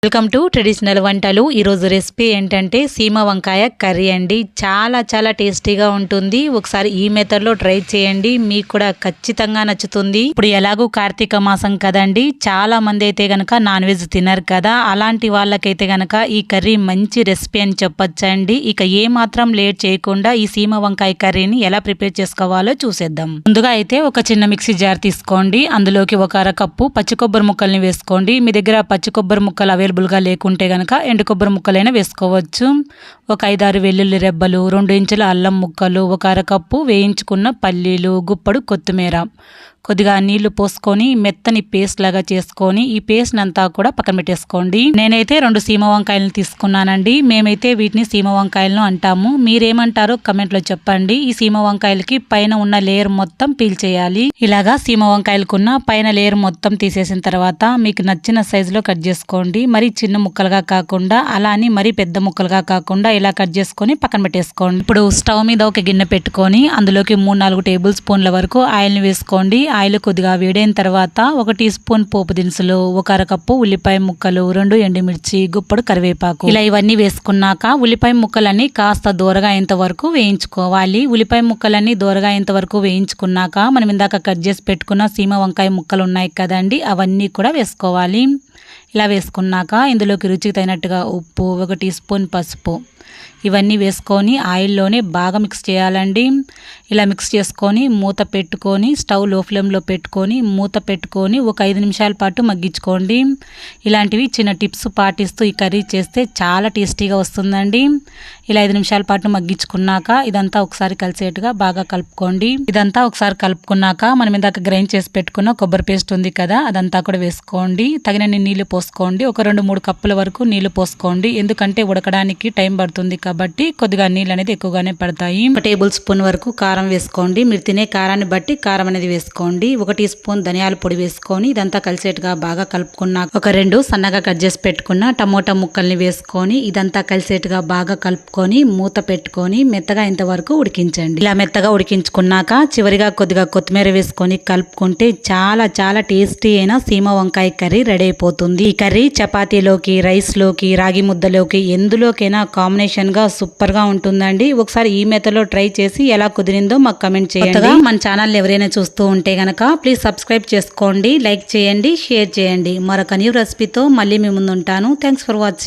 Welcome to traditional వంటలు. ఈరోజు recipe ఏంటంటే సీమ వంకాయ కర్రీ అండి. చాలా టేస్టీగా ఉంటుంది. ఒకసారి ఈ మెథడ్లో ట్రై చేయండి, మీకు కూడా ఖచ్చితంగా నచ్చుతుంది. ఇప్పుడు ఎలాగూ కార్తీక మాసం కదండి, చాలా మంది అయితే గనక నాన్ వెజ్ తినరు కదా, అలాంటి వాళ్ళకైతే గనక ఈ కర్రీ మంచి రెసిపీ అని చెప్పొచ్చండి. ఇక ఏ మాత్రం లేట్ చేయకుండా ఈ సీమ వంకాయ కర్రీని ఎలా ప్రిపేర్ చేసుకోవాలో చూసేద్దాం. ముందుగా అయితే ఒక చిన్న మిక్సీ జార్ తీసుకోండి. అందులోకి ఒక అరకప్పు పచ్చి కొబ్బరి ముక్కల్ని వేసుకోండి. మీ దగ్గర పచ్చి కొబ్బరి ముక్కలు అవైలబుల్గా లేకుంటే కనుక ఎండు కొబ్బరి ముక్కలైనా వేసుకోవచ్చు. ఒక 5-6 వెల్లుల్లి రెబ్బలు, 2 ఇంచుల అల్లం ముక్కలు, ఒక అరకప్పు వేయించుకున్న పల్లీలు, గుప్పడు కొత్తిమీర, కొద్దిగా నీళ్లు పోసుకొని మెత్తని పేస్ట్ లాగా చేసుకొని ఈ పేస్ట్ అంతా కూడా పక్కన పెట్టేసుకోండి. నేనైతే 2 సీమ వంకాయలను తీసుకున్నానండి. మేమైతే వీటిని సీమ వంకాయలను అంటాము. మీరేమంటారో కమెంట్లో చెప్పండి. ఈ సీమ వంకాయలకి పైన ఉన్న లేయర్ మొత్తం పీల్చేయాలి. ఇలాగా సీమ వంకాయలకున్న పైన లేయర్ మొత్తం తీసేసిన తర్వాత మీకు నచ్చిన సైజులో కట్ చేసుకోండి. మరి చిన్న ముక్కలుగా కాకుండా, అలా అని మరీ పెద్ద ముక్కలుగా కాకుండా ఇలా కట్ చేసుకొని పక్కన పెట్టేసుకోండి. ఇప్పుడు స్టవ్ మీద ఒక గిన్నె పెట్టుకొని అందులోకి 3-4 టేబుల్ స్పూన్ల వరకు ఆయిల్ని వేసుకోండి. ఆయిల్ కొద్దిగా వేడైన తర్వాత 1 టీ స్పూన్ పోపు దినుసులు, ఒక అరకప్పు ఉల్లిపాయ ముక్కలు, 2 ఎండుమిర్చి, గుప్పడు కరివేపాకు, ఇలా ఇవన్నీ వేసుకున్నాక ఉల్లిపాయ ముక్కలన్నీ కాస్త దూరగా అయ్యేంత వరకు వేయించుకోవాలి. ఉల్లిపాయ ముక్కలన్నీ దూరగా అయ్యేంత వరకు వేయించుకున్నాక మనం ఇందాక కట్ చేసి పెట్టుకున్న సీమ వంకాయ ముక్కలు ఉన్నాయి కదండి, అవన్నీ కూడా వేసుకోవాలి. ఇలా వేసుకున్నాక ఇందులోకి రుచికి తగినట్టుగా ఉప్పు, 1 టీ స్పూన్ పసుపు, ఇవన్నీ వేసుకొని ఆయిల్లోనే బాగా మిక్స్ చేయాలండి. ఇలా మిక్స్ చేసుకొని మూత పెట్టుకొని స్టవ్ లో ఫ్లేమ్లో పెట్టుకొని మూత పెట్టుకొని ఒక 5 నిమిషాల పాటు మగ్గించుకోండి. ఇలాంటివి చిన్న టిప్స్ పాటిస్తూ ఈ కర్రీ చేస్తే చాలా టేస్టీగా వస్తుందండి. ఇలా 5 నిమిషాల పాటు మగ్గించుకున్నాక ఇదంతా ఒకసారి కలిసేట్టుగా బాగా కలుపుకోండి. ఇదంతా ఒకసారి కలుపుకున్నాక మనం ఇందాక గ్రైండ్ చేసి పెట్టుకున్న కొబ్బరి పేస్ట్ ఉంది కదా, అదంతా కూడా వేసుకోండి. తగినన్ని నీళ్లు పోసుకోండి. ఒక 2-3 కప్పుల వరకు నీళ్లు పోసుకోండి. ఎందుకంటే ఉడకడానికి టైం పడుతుంది కాబట్టి కొద్దిగా నీళ్ళు అనేది ఎక్కువగానే పడతాయి. 1 టేబుల్ స్పూన్ వరకు కారం వేసుకోండి. మీరు తినే కారాన్ని బట్టి కారం అనేది వేసుకోండి. 1 టీ స్పూన్ ధనియాల పొడి వేసుకొని ఇదంతా కలిసేట్టుగా బాగా కలుపుకున్నాక ఒక 2 సన్నగా కట్ చేసి పెట్టుకున్న టమోటా ముక్కల్ని వేసుకొని ఇదంతా కలిసేట్టుగా బాగా కలుపుకొని మూత పెట్టుకొని మెత్తగా ఇంతవరకు ఉడికించండి. ఇలా మెత్తగా ఉడికించుకున్నాక చివరిగా కొద్దిగా కొత్తిమీర వేసుకొని కలుపుకుంటే చాలా టేస్టీ అయిన సీమ వంకాయ కర్రీ రెడీ అయిపోతుంది. ఈ కర్రీ చపాతీలోకి, రైస్ లోకి, రాగి ముద్దలోకి ఎందులోకైనా కాంబినేషన్ గా సూపర్ గా ఉంటుందండి. ఒకసారి ఈ మెథడ్ లో ట్రై చేసి ఎలా కుదిరిందో మాకు కమెంట్ చేయండి. మన ఛానల్ ఎవరైనా చూస్తూ ఉంటే గనక ప్లీజ్ సబ్స్క్రైబ్ చేసుకోండి, లైక్ చేయండి, షేర్ చేయండి. మరొక న్యూ రెసిపీతో మళ్ళీ మీ ముందు ఉంటాను. Thanks for watching.